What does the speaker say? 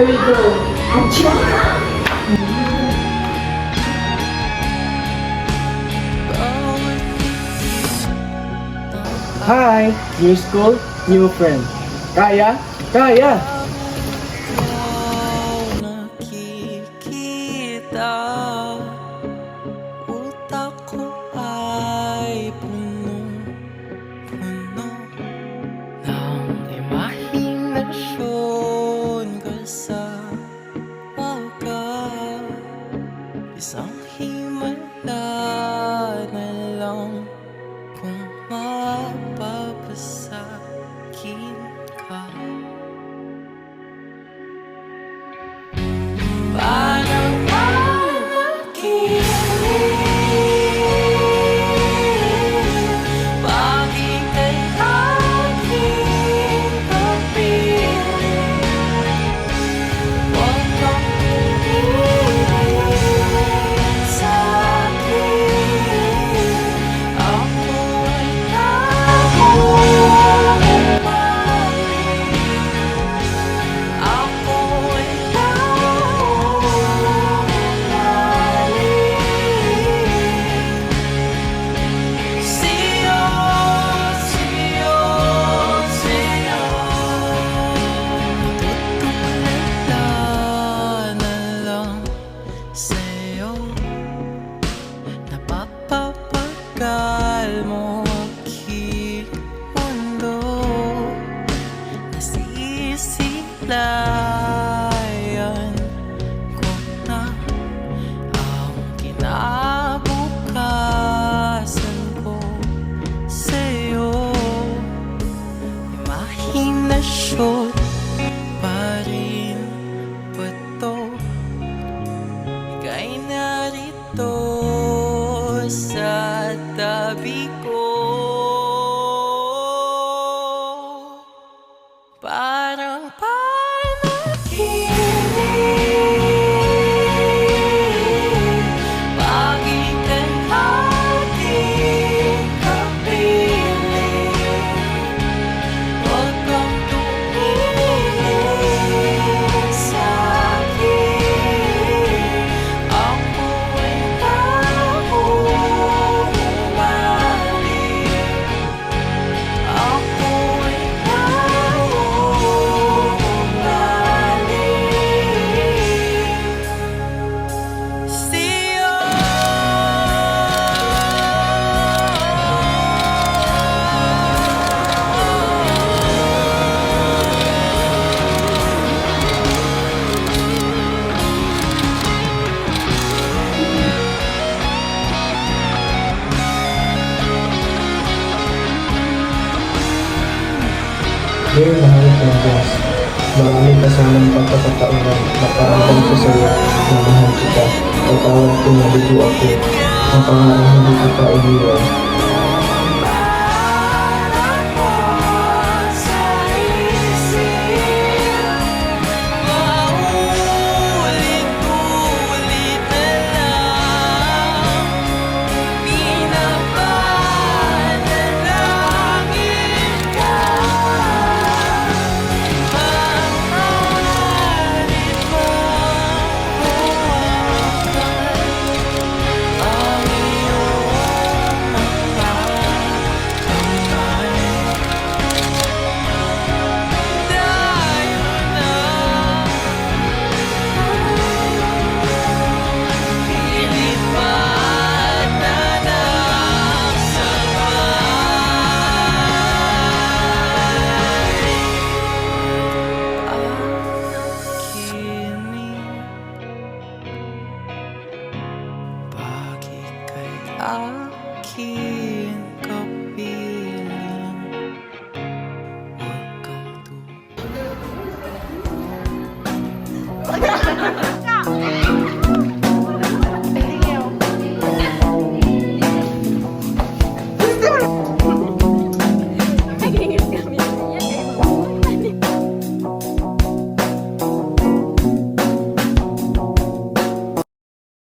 we go. Acha! Hi! New school, new friend. Kaya? Kaya! Nakikita, utak ko ay punong-puno ng imahinasyon kasama ka. Isang himala na lang kung mapapasakin ka. Parang panaginip, pag ika'y aking kapiling. Huwag kang tumingin sa'kin, ako ay nahuhumaling. Ako ay nahuhumaling sa'yo, sa'yo, sa'yo. Natutulala na lang sa'yo, napapapagal mo aking mundo. Nasisilayan ko na ang kinabukasan ko sa'yo. Imahinasyon pa rin ba to? Ika'y narito sa tabi ko. Parang panaginip, pag ika'y aking kapiling. Huwag kang tumingin sa'kin, ako ay nahuhumaling. Ako ay nahuhumaling sa'yo. Dear mahal kong Diyos, marami ka sanang pagkakataon na makaramdam ko sa iyo na mahal kita. Patawad ko na ligo ako, ang pangarang hindi kita iniwan. Paulit-ulit na lang, pinapanalangin ka. Maaaring mahawakan ang iyong Pag ika'y aking